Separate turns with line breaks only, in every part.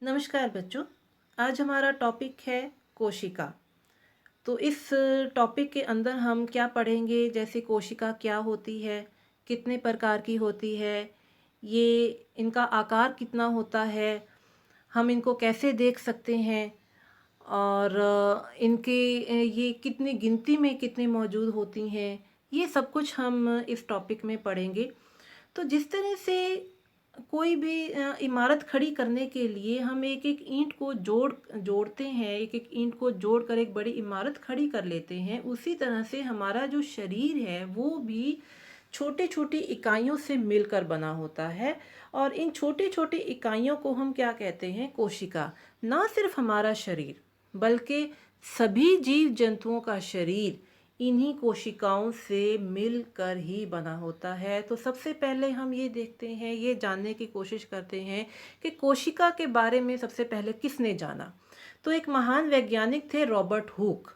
नमस्कार बच्चों। आज हमारा टॉपिक है कोशिका। तो इस टॉपिक के अंदर हम क्या पढ़ेंगे, जैसे कोशिका क्या होती है, कितने प्रकार की होती है, ये इनका आकार कितना होता है, हम इनको कैसे देख सकते हैं और ये कितनी गिनती में कितनी मौजूद होती हैं, ये सब कुछ हम इस टॉपिक में पढ़ेंगे। तो जिस तरह से कोई भी इमारत खड़ी करने के लिए हम एक एक ईंट को जोड़ते हैं, एक एक ईंट को जोड़कर एक बड़ी इमारत खड़ी कर लेते हैं, उसी तरह से हमारा जो शरीर है वो भी छोटे छोटी इकाइयों से मिलकर बना होता है। और इन छोटे छोटे इकाइयों को हम क्या कहते हैं? कोशिका। ना सिर्फ हमारा शरीर बल्कि सभी जीव जंतुओं का शरीर इन्हीं कोशिकाओं से मिलकर ही बना होता है। तो सबसे पहले हम ये देखते हैं, ये जानने की कोशिश करते हैं कि कोशिका के बारे में सबसे पहले किसने जाना। तो एक महान वैज्ञानिक थे रॉबर्ट हुक।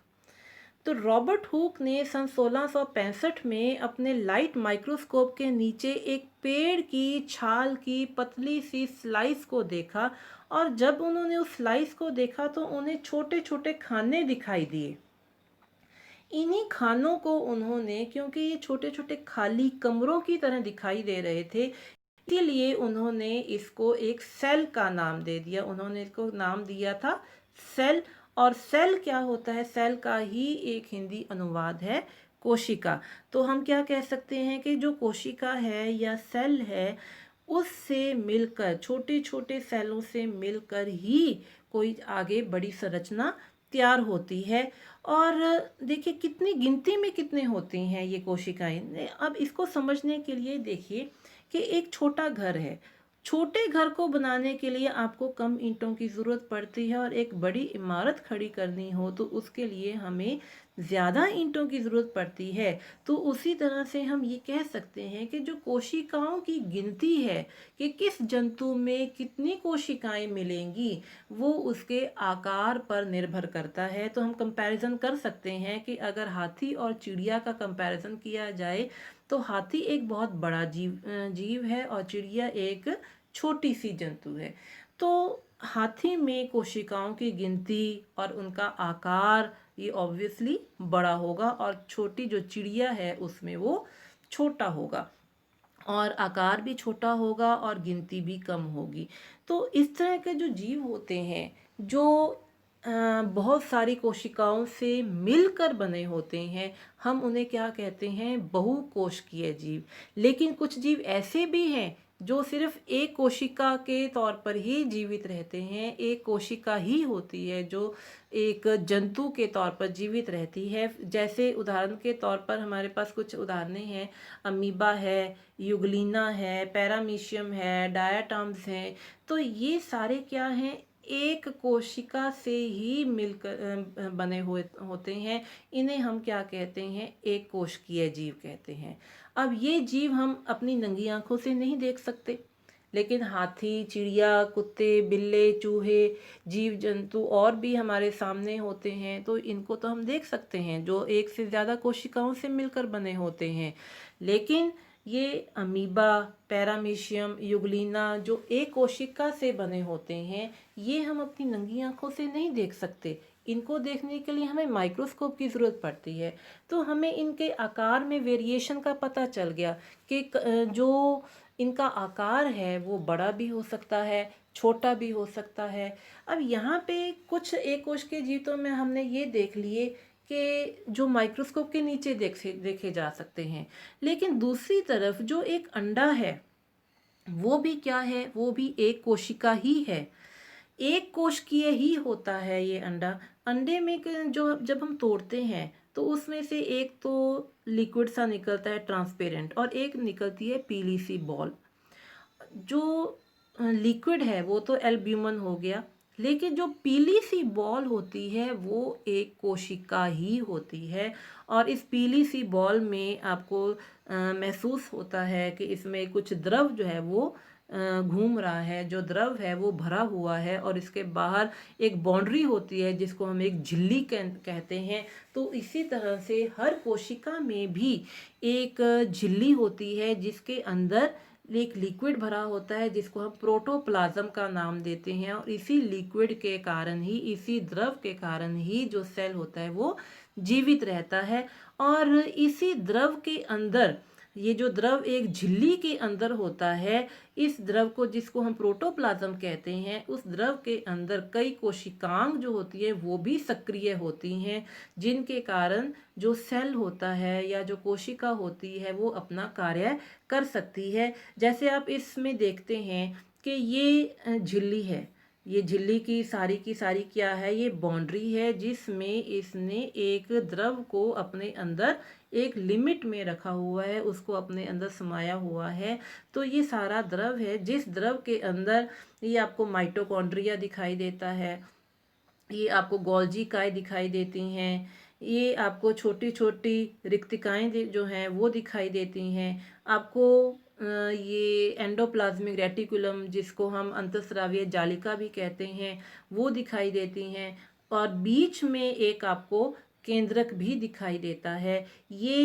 तो रॉबर्ट हुक ने सन 1665 में अपने लाइट माइक्रोस्कोप के नीचे एक पेड़ की छाल की पतली सी स्लाइस को देखा। और जब उन्होंने उस स्लाइस को देखा तो उन्हें छोटे छोटे खाने दिखाई दिए। इन्हीं खानों को उन्होंने, क्योंकि ये छोटे छोटे खाली कमरों की तरह दिखाई दे रहे थे, इसीलिए उन्होंने इसको एक सेल का नाम दे दिया। उन्होंने इसको नाम दिया था सेल। और सेल क्या होता है? सेल का ही एक हिंदी अनुवाद है कोशिका। तो हम क्या कह सकते हैं कि जो कोशिका है या सेल है, उससे मिलकर, छोटे छोटे सेलों से मिलकर ही कोई आगे बड़ी संरचना तैयार होती है। और देखिए कितनी गिनती में कितने होती हैं ये कोशिकाएं। अब इसको समझने के लिए देखिए कि एक छोटा घर है। छोटे घर को बनाने के लिए आपको कम ईंटों की ज़रूरत पड़ती है, और एक बड़ी इमारत खड़ी करनी हो तो उसके लिए हमें ज़्यादा ईंटों की ज़रूरत पड़ती है। तो उसी तरह से हम ये कह सकते हैं कि जो कोशिकाओं की गिनती है कि किस जंतु में कितनी कोशिकाएं मिलेंगी, वो उसके आकार पर निर्भर करता है। तो हम कंपैरिजन कर सकते हैं कि अगर हाथी और चिड़िया का कंपैरिजन किया जाए तो हाथी एक बहुत बड़ा जीव है और चिड़िया एक छोटी सी जंतु है। तो हाथी में कोशिकाओं की गिनती और उनका आकार ये ऑब्वियसली बड़ा होगा, और छोटी जो चिड़िया है उसमें वो छोटा होगा, और आकार भी छोटा होगा और गिनती भी कम होगी। तो इस तरह के जो जीव होते हैं, जो बहुत सारी कोशिकाओं से मिलकर बने होते हैं, हम उन्हें क्या कहते हैं? बहुकोशिकीय जीव। लेकिन कुछ जीव ऐसे भी हैं जो सिर्फ एक कोशिका के तौर पर ही जीवित रहते हैं। एक कोशिका ही होती है जो एक जंतु के तौर पर जीवित रहती है। जैसे उदाहरण के तौर पर हमारे पास कुछ उदाहरणें हैं। अमीबा है, युगलिना है, पैरामीशियम है, डायाटम्स हैं। तो ये सारे क्या हैं? एक कोशिका से ही मिलकर बने हुए होते हैं। इन्हें हम क्या कहते हैं? एक कोशिकीय जीव कहते हैं। अब ये जीव हम अपनी नंगी आंखों से नहीं देख सकते, लेकिन हाथी, चिड़िया, कुत्ते, बिल्ले, चूहे, जीव जंतु और भी हमारे सामने होते हैं। तो इनको तो हम देख सकते हैं, जो एक से ज़्यादा कोशिकाओं से मिलकर बने होते हैं। लेकिन ये अमीबा, पैरामीशियम, युगलिना जो एक कोशिका से बने होते हैं, ये हम अपनी नंगी आंखों से नहीं देख सकते। इनको देखने के लिए हमें माइक्रोस्कोप की ज़रूरत पड़ती है। तो हमें इनके आकार में वेरिएशन का पता चल गया कि जो इनका आकार है वो बड़ा भी हो सकता है, छोटा भी हो सकता है। अब यहाँ पे कुछ एक कोश के जीवों में हमने ये देख लिए कि जो माइक्रोस्कोप के नीचे देखे जा सकते हैं। लेकिन दूसरी तरफ जो एक अंडा है, वो भी क्या है? वो भी एक कोशिका ही है। एक कोशिकीय ही होता है ये अंडा। अंडे में जो जब हम तोड़ते हैं तो उसमें से एक तो लिक्विड सा निकलता है, ट्रांसपेरेंट, और एक निकलती है पीली सी बॉल। जो लिक्विड है वो तो एल्ब्यूमन हो गया, लेकिन जो पीली सी बॉल होती है वो एक कोशिका ही होती है। और इस पीली सी बॉल में आपको महसूस होता है कि इसमें कुछ द्रव जो है वो घूम रहा है। जो द्रव है वो भरा हुआ है, और इसके बाहर एक बाउंड्री होती है जिसको हम एक झिल्ली कहते हैं। तो इसी तरह से हर कोशिका में भी एक झिल्ली होती है जिसके अंदर एक लिक्विड भरा होता है जिसको हम प्रोटोप्लाज्म का नाम देते हैं, और इसी लिक्विड के कारण ही, इसी द्रव के कारण ही जो सेल होता है वो जीवित रहता है। और इसी द्रव के अंदर, ये जो द्रव एक झिल्ली के अंदर होता है, इस द्रव को, जिसको हम प्रोटोप्लाज्म कहते हैं, उस द्रव के अंदर कई कोशिकांग जो होती है वो भी सक्रिय होती हैं, जिनके कारण जो सेल होता है या जो कोशिका होती है वो अपना कार्य कर सकती है। जैसे आप इसमें देखते हैं कि ये झिल्ली है, ये झिल्ली की सारी क्या है, ये बाउंड्री है जिसमें इसने एक द्रव को अपने अंदर एक लिमिट में रखा हुआ है, उसको अपने अंदर समाया हुआ है। तो ये सारा द्रव है, जिस द्रव के अंदर ये आपको माइटोकॉन्ड्रिया दिखाई देता है, ये आपको गोल्जी काय दिखाई देती हैं, ये आपको छोटी छोटी रिक्तिकाएं जो हैं वो दिखाई देती हैं आपको। ये एंडोप्लाज्मिक रेटिकुलम, जिसको हम अंतःस्रावीय जालिका भी कहते हैं, वो दिखाई देती हैं। और बीच में एक आपको केंद्रक भी दिखाई देता है। ये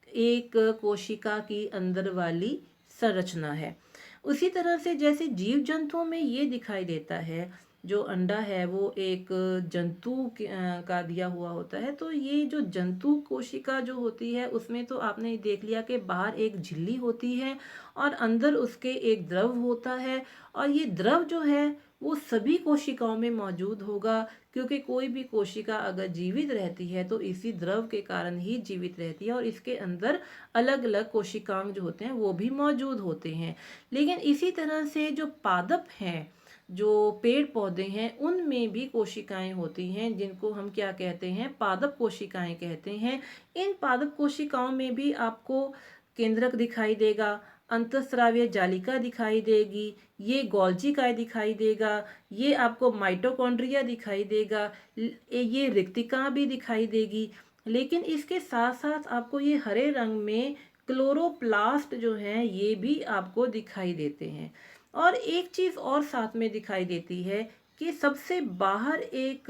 एक कोशिका की अंदर वाली संरचना है। उसी तरह से जैसे जीव जंतुओं में ये दिखाई देता है, जो अंडा है वो एक जंतु का दिया हुआ होता है। तो ये जो जंतु कोशिका जो होती है, उसमें तो आपने देख लिया कि बाहर एक झिल्ली होती है और अंदर उसके एक द्रव होता है, और ये द्रव जो है वो सभी कोशिकाओं में मौजूद होगा, क्योंकि कोई भी कोशिका अगर जीवित रहती है तो इसी द्रव के कारण ही जीवित रहती है, और इसके अंदर अलग अलग कोशिकांग जो होते हैं वो भी मौजूद होते हैं। लेकिन इसी तरह से जो पादप हैं, जो पेड़ पौधे हैं, उनमें भी कोशिकाएं होती हैं, जिनको हम क्या कहते हैं, पादप कोशिकाएं कहते हैं। इन पादप कोशिकाओं में भी आपको केंद्रक दिखाई देगा, अंतःस्रावीय जालिका दिखाई देगी, ये गोल्जी काय दिखाई देगा, ये आपको माइटोकॉन्ड्रिया दिखाई देगा, ये रिक्तिका भी दिखाई देगी। लेकिन इसके साथ साथ आपको ये हरे रंग में क्लोरोप्लास्ट जो हैं ये भी आपको दिखाई देते हैं। और एक चीज़ और साथ में दिखाई देती है कि सबसे बाहर एक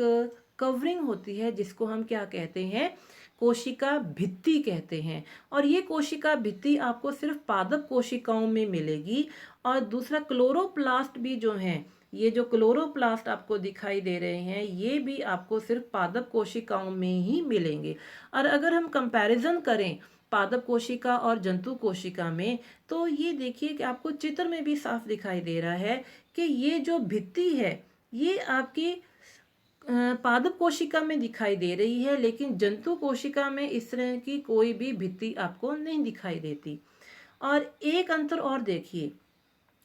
कवरिंग होती है, जिसको हम क्या कहते हैं, कोशिका भित्ति कहते हैं। और ये कोशिका भित्ति आपको सिर्फ पादप कोशिकाओं में मिलेगी। और दूसरा क्लोरोप्लास्ट भी जो हैं, ये जो क्लोरोप्लास्ट आपको दिखाई दे रहे हैं, ये भी आपको सिर्फ पादप कोशिकाओं में ही मिलेंगे। और अगर हम कंपैरिजन करें पादप कोशिका और जंतु कोशिका में, तो ये देखिए कि आपको चित्र में भी साफ दिखाई दे रहा है कि ये जो भित्ति है ये आपकी पादप कोशिका में दिखाई दे रही है, लेकिन जंतु कोशिका में इस तरह की कोई भी भित्ति आपको नहीं दिखाई देती। और एक अंतर और देखिए,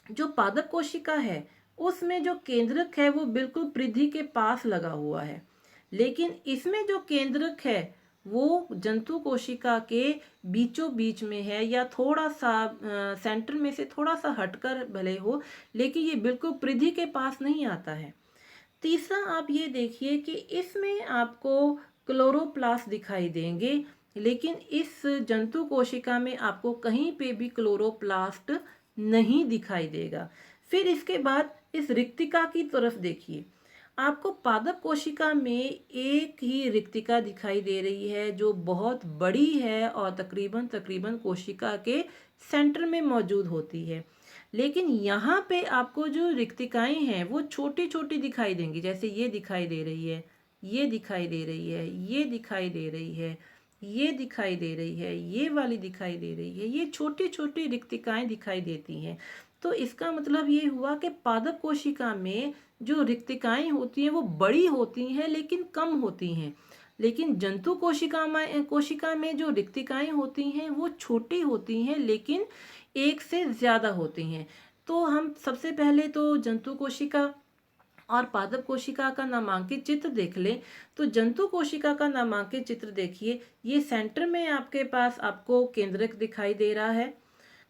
जो पादप कोशिका है उसमें जो केंद्रक है वो बिल्कुल परिधि के पास लगा हुआ है, लेकिन इसमें जो केंद्रक है वो जंतु कोशिका के बीचों बीच में है, या थोड़ा सा सेंटर में से थोड़ा सा हटकर भले हो, लेकिन ये बिल्कुल परिधि के पास नहीं आता है। तीसरा आप ये देखिए कि इसमें आपको क्लोरोप्लास्ट दिखाई देंगे, लेकिन इस जंतु कोशिका में आपको कहीं पे भी क्लोरोप्लास्ट नहीं दिखाई देगा। फिर इसके बाद इस रिक्तिका की तरफ देखिए, आपको पादप कोशिका में एक ही रिक्तिका दिखाई दे रही है, जो बहुत बड़ी है और तकरीबन तकरीबन कोशिका के सेंटर में मौजूद होती है। लेकिन यहाँ पे आपको जो रिक्तिकाएं हैं वो छोटी छोटी दिखाई देंगी, जैसे ये दिखाई दे रही है, ये दिखाई दे रही है, ये दिखाई दे रही है, ये दिखाई दे रही है, ये वाली दिखाई दे रही है, ये छोटी छोटी रिक्तिकाएं दिखाई देती हैं। तो इसका मतलब ये हुआ कि पादप कोशिका में जो रिक्तिकाएं होती हैं वो बड़ी होती हैं लेकिन कम होती हैं, लेकिन जंतु कोशिका में जो रिक्तिकाएं होती हैं वो छोटी होती हैं लेकिन एक से ज़्यादा होती हैं। तो हम सबसे पहले तो जंतु कोशिका और पादप कोशिका का नामांकित चित्र देख लें। तो जंतु कोशिका का नामांकित चित्र देखिए, ये सेंटर में आपके पास आपको केंद्रक दिखाई दे रहा है।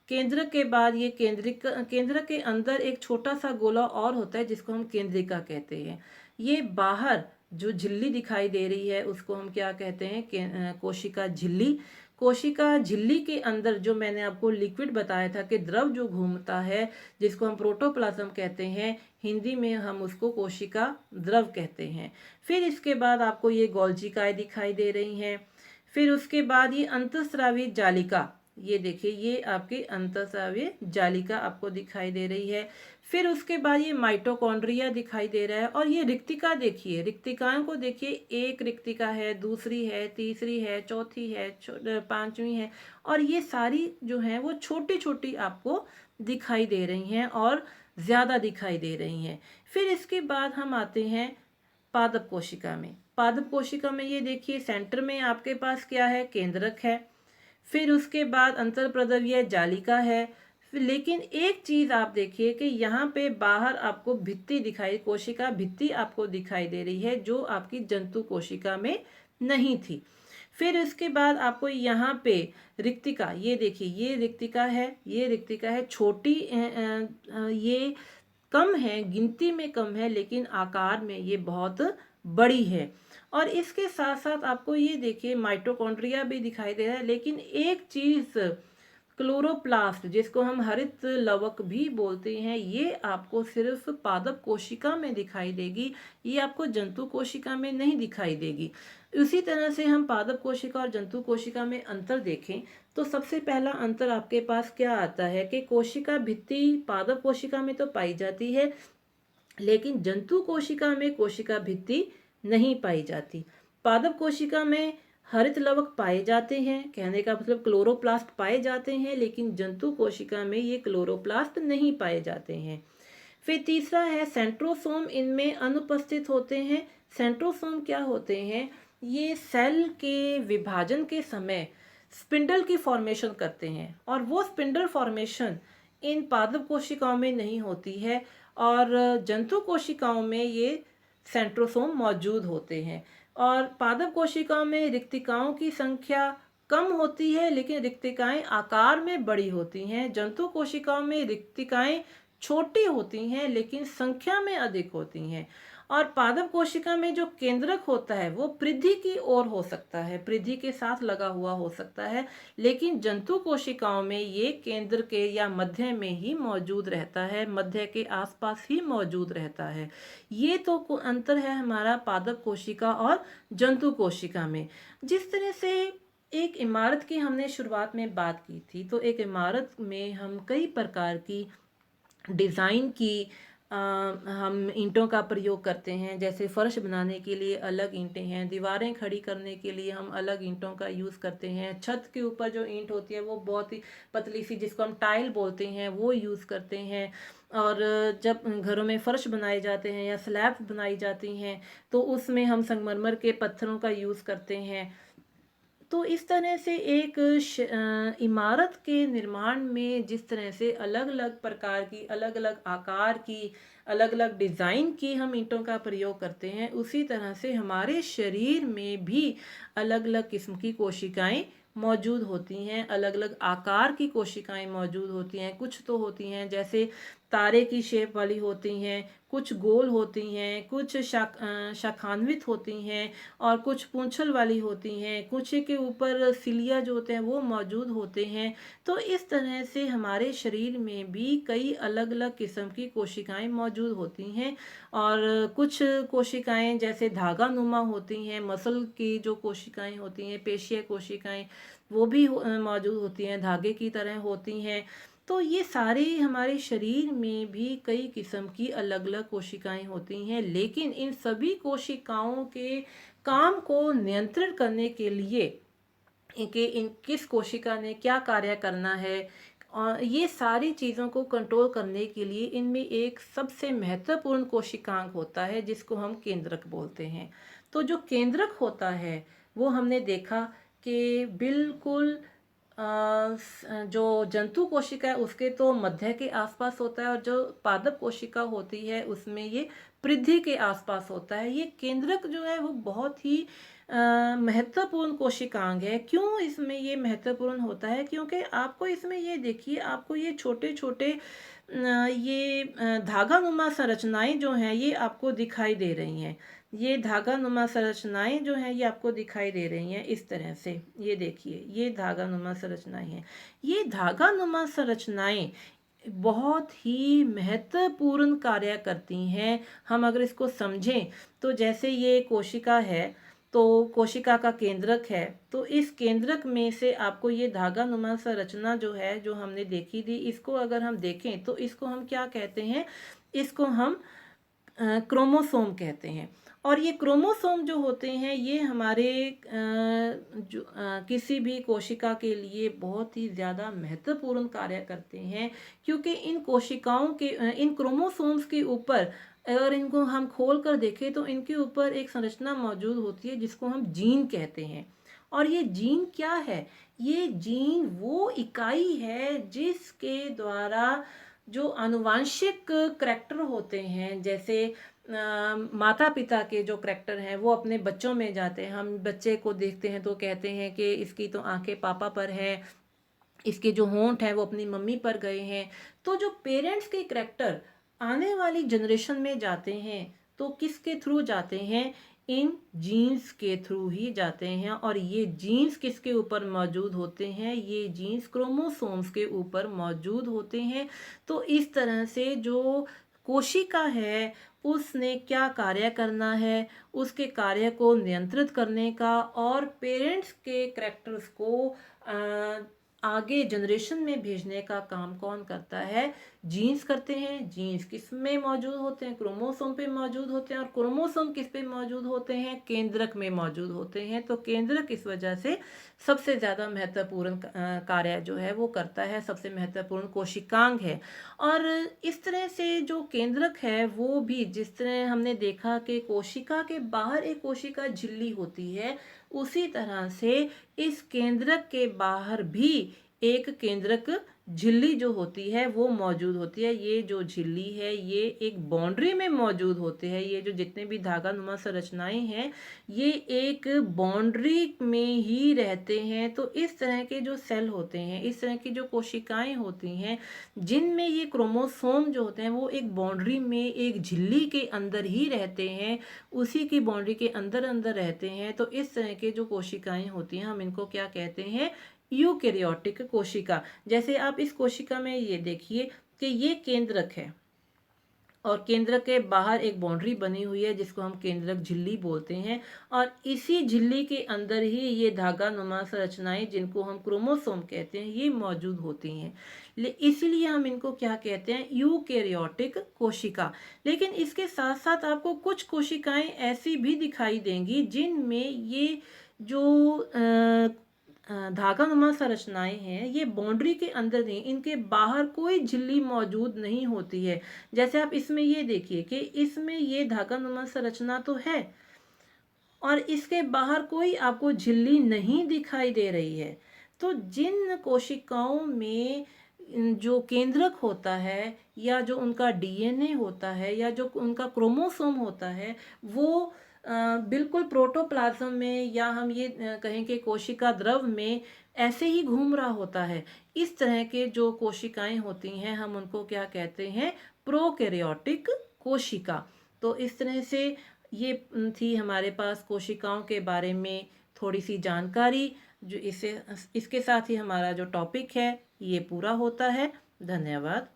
केंद्र के बाद ये केंद्र के अंदर एक छोटा सा गोला और होता है, जिसको हम केंद्रिका कहते हैं। ये बाहर जो झिल्ली दिखाई दे रही है उसको हम क्या कहते हैं, कोशिका झिल्ली। कोशिका झिल्ली के अंदर जो मैंने आपको लिक्विड बताया था कि द्रव जो घूमता है, जिसको हम प्रोटोप्लाज्म कहते हैं, हिंदी में हम उसको कोशिका द्रव कहते हैं। फिर इसके बाद आपको ये गोल्जिकाएं दिखाई दे रही हैं। फिर उसके बाद ये अंतःस्रावी जालिका, ये देखिए ये आपकी अंतःस्रावी जालिका आपको दिखाई दे रही है। फिर उसके बाद ये माइटोकॉन्ड्रिया दिखाई दे रहा है और ये रिक्तिका देखिए, रिक्तिकाओं को देखिए, एक रिक्तिका है, दूसरी है, तीसरी है, चौथी है, पांचवी है, और ये सारी जो है वो छोटी छोटी आपको दिखाई दे रही हैं और ज़्यादा दिखाई दे रही हैं। फिर इसके बाद हम आते हैं पादप कोशिका में। पादप कोशिका में ये देखिए सेंटर में आपके पास क्या है, केंद्रक है। फिर उसके बाद अंतर्प्रद्रव्य जालिका है। लेकिन एक चीज आप देखिए कि यहाँ पे बाहर आपको भित्ति दिखाई, कोशिका भित्ति आपको दिखाई दे रही है, जो आपकी जंतु कोशिका में नहीं थी। फिर उसके बाद आपको यहाँ पे रिक्तिका, ये देखिए ये रिक्तिका है, ये रिक्तिका है, छोटी ये कम है, गिनती में कम है, लेकिन आकार में ये बहुत बड़ी है। और इसके साथ साथ आपको ये देखिए माइटोकॉन्ड्रिया भी दिखाई दे रहा है। लेकिन एक चीज, क्लोरोप्लास्ट जिसको हम हरित लवक भी बोलते हैं, ये आपको सिर्फ पादप कोशिका में दिखाई देगी, ये आपको जंतु कोशिका में नहीं दिखाई देगी। उसी तरह से हम पादप कोशिका और जंतु कोशिका में अंतर देखें तो सबसे पहला अंतर आपके पास क्या आता है कि कोशिका भित्ति पादप कोशिका में तो पाई जाती है, लेकिन जंतु कोशिका में कोशिका भित्ति नहीं पाई जाती। पादप कोशिका में हरित लवक पाए जाते हैं, कहने का मतलब क्लोरोप्लास्ट पाए जाते हैं, लेकिन जंतु कोशिका में ये क्लोरोप्लास्ट नहीं पाए जाते हैं। फिर तीसरा है सेंट्रोसोम, इनमें अनुपस्थित होते हैं। सेंट्रोसोम क्या होते हैं, ये सेल के विभाजन के समय स्पिंडल की फॉर्मेशन करते हैं, और वो स्पिंडल फॉर्मेशन इन पादप कोशिकाओं में नहीं होती है, और जंतु कोशिकाओं में ये सेंट्रोसोम मौजूद होते हैं। और पादप कोशिकाओं में रिक्तिकाओं की संख्या कम होती है, लेकिन रिक्तिकाएं आकार में बड़ी होती हैं। जंतु कोशिकाओं में रिक्तिकाएं छोटी होती हैं, लेकिन संख्या में अधिक होती हैं। और पादप कोशिका में जो केंद्रक होता है वो पृथ्वी की ओर हो सकता है, पृथ्वी के साथ लगा हुआ हो सकता है, लेकिन जंतु कोशिकाओं में ये केंद्र के या मध्य में ही मौजूद रहता है, मध्य के आसपास ही मौजूद रहता है। ये तो अंतर है हमारा पादप कोशिका और जंतु कोशिका में। जिस तरह से एक इमारत की हमने शुरुआत में बात की थी, तो एक इमारत में हम कई प्रकार की डिज़ाइन की हम ईंटों का प्रयोग करते हैं। जैसे फर्श बनाने के लिए अलग ईंटें हैं, दीवारें खड़ी करने के लिए हम अलग ईंटों का यूज़ करते हैं, छत के ऊपर जो ईंट होती है वो बहुत ही पतली सी, जिसको हम टाइल बोलते हैं, वो यूज़ करते हैं। और जब घरों में फर्श बनाए जाते हैं या स्लैब्स बनाई जाती हैं, तो उसमें हम संगमरमर के पत्थरों का यूज़ करते हैं। तो इस तरह से एक इमारत के निर्माण में जिस तरह से अलग अलग प्रकार की, अलग अलग आकार की, अलग अलग डिज़ाइन की हम ईंटों का प्रयोग करते हैं, उसी तरह से हमारे शरीर में भी अलग अलग किस्म की कोशिकाएं मौजूद होती हैं, अलग अलग आकार की कोशिकाएं मौजूद होती हैं। कुछ तो होती हैं जैसे तारे की शेप वाली होती हैं, कुछ गोल होती हैं, कुछ शाखान्वित होती हैं, और कुछ पूंछल वाली होती हैं, कुछ के ऊपर सिलिया जो होते हैं वो मौजूद होते हैं। तो इस तरह से हमारे शरीर में भी कई अलग अलग किस्म की कोशिकाएं मौजूद होती हैं। और कुछ कोशिकाएं जैसे धागा नुमा होती हैं, मसल की जो कोशिकाएं होती हैं, पेशीय कोशिकाएं, वो भी मौजूद होती हैं, धागे की तरह होती हैं। तो ये सारे हमारे शरीर में भी कई किस्म की अलग अलग कोशिकाएं होती हैं, लेकिन इन सभी कोशिकाओं के काम को नियंत्रित करने के लिए कि इन किस कोशिका ने क्या कार्य करना है, और ये सारी चीज़ों को कंट्रोल करने के लिए इनमें एक सबसे महत्वपूर्ण कोशिकांग होता है, जिसको हम केंद्रक बोलते हैं। तो जो केंद्रक होता है वो हमने देखा कि बिल्कुल जो जंतु कोशिका है उसके तो मध्य के आसपास होता है, और जो पादप कोशिका होती है उसमें ये पृथ्वी के आसपास होता है। ये केंद्रक जो है वो बहुत ही महत्वपूर्ण कोशिकांग है। क्यों इसमें ये महत्वपूर्ण होता है, क्योंकि आपको इसमें ये देखिए, आपको ये छोटे छोटे ये धागा नुमा संरचनाएं जो हैं ये आपको दिखाई दे रही हैं। ये धागा नुमा संरचनाएं जो हैं ये आपको दिखाई दे रही हैं इस तरह से। ये देखिए ये धागा नुमा संरचनाएं हैं। ये धागा नुमा संरचनाएं बहुत ही महत्वपूर्ण कार्य करती हैं। हम अगर इसको समझें तो जैसे ये कोशिका है, तो कोशिका का केंद्रक है, तो इस केंद्रक में से आपको ये धागा नुमा संरचना जो है, जो हमने देखी थी, इसको अगर हम देखें तो इसको हम क्या कहते हैं, इसको हम क्रोमोसोम कहते हैं। और ये क्रोमोसोम जो होते हैं ये हमारे किसी भी कोशिका के लिए बहुत ही ज़्यादा महत्वपूर्ण कार्य करते हैं, क्योंकि इन कोशिकाओं के इन क्रोमोसोम्स के ऊपर अगर इनको हम खोल कर देखें तो इनके ऊपर एक संरचना मौजूद होती है जिसको हम जीन कहते हैं। और ये जीन क्या है? ये जीन वो इकाई है जिसके द्वारा जो आनुवांशिक करैक्टर होते हैं, जैसे माता पिता के जो करैक्टर हैं वो अपने बच्चों में जाते हैं। हम बच्चे को देखते हैं तो कहते हैं कि इसकी तो आंखें पापा पर है, इसके जो होंठ हैं वो अपनी मम्मी पर गए हैं। तो जो पेरेंट्स के करैक्टर आने वाली जनरेशन में जाते हैं तो किसके थ्रू जाते हैं? इन जीन्स के थ्रू ही जाते हैं। और ये जीन्स किसके ऊपर मौजूद होते हैं? ये जीन्स क्रोमोसोम्स के ऊपर मौजूद होते हैं। तो इस तरह से जो कोशिका है उसने क्या कार्य करना है, उसके कार्य को नियंत्रित करने का और पेरेंट्स के करैक्टर्स को आगे जनरेशन में भेजने का काम कौन करता है? जीन्स करते हैं। जीन्स किस में मौजूद होते हैं? क्रोमोसोम पे मौजूद होते हैं। और क्रोमोसोम किस पे मौजूद होते हैं? केंद्रक में मौजूद होते हैं। तो केंद्रक इस वजह से सबसे ज़्यादा महत्वपूर्ण कार्य जो है वो करता है, सबसे महत्वपूर्ण कोशिकांग है। और इस तरह से जो केंद्रक है वो भी, जिस तरह हमने देखा कि कोशिका के बाहर एक कोशिका झिल्ली होती है, उसी तरह से इस केंद्रक के बाहर भी एक केंद्रक झिल्ली जो होती है वो मौजूद होती है। ये जो झिल्ली है ये एक बाउंड्री में मौजूद होते हैं। ये जो जितने भी धागा नुमा संरचनाएं हैं ये एक बाउंड्री में ही रहते हैं। तो इस तरह के जो सेल होते हैं, इस तरह की जो कोशिकाएं होती हैं जिनमें ये क्रोमोसोम जो होते हैं वो एक बाउंड्री में, एक झिल्ली के अंदर ही रहते हैं, उसी की बाउंड्री के अंदर अंदर रहते हैं। तो इस तरह के जो कोशिकाएं होती हैं हम इनको क्या कहते हैं? यूकेरियोटिक कोशिका। जैसे आप इस कोशिका में ये देखिए कि ये केंद्रक है और केंद्रक के बाहर एक बाउंड्री बनी हुई है जिसको हम केंद्रक झिल्ली बोलते हैं। और इसी झिल्ली के अंदर ही ये धागा नुमा संरचनाएं, जिनको हम क्रोमोसोम कहते हैं, ये मौजूद होती हैं। इसीलिए हम इनको क्या कहते हैं? यूकेरियोटिक कोशिका। लेकिन इसके साथ साथ आपको कुछ कोशिकाएं ऐसी भी दिखाई देंगी जिनमें ये जो धागा नुमा संरचनाएं हैं ये बाउंड्री के अंदर नहीं, इनके बाहर कोई झिल्ली मौजूद नहीं होती है। जैसे आप इसमें ये देखिए कि इसमें ये धागा नुमा संरचना तो है और इसके बाहर कोई आपको झिल्ली नहीं दिखाई दे रही है। तो जिन कोशिकाओं में जो केंद्रक होता है या जो उनका डीएनए होता है या जो उनका क्रोमोसोम होता है वो बिल्कुल प्रोटोप्लाज्म में, या हम ये कहें कि कोशिका द्रव में ऐसे ही घूम रहा होता है। इस तरह के जो कोशिकाएं होती हैं हम उनको क्या कहते हैं? प्रोकैरियोटिक कोशिका। तो इस तरह से ये थी हमारे पास कोशिकाओं के बारे में थोड़ी सी जानकारी, जो इसके साथ ही हमारा जो टॉपिक है ये पूरा होता है। धन्यवाद।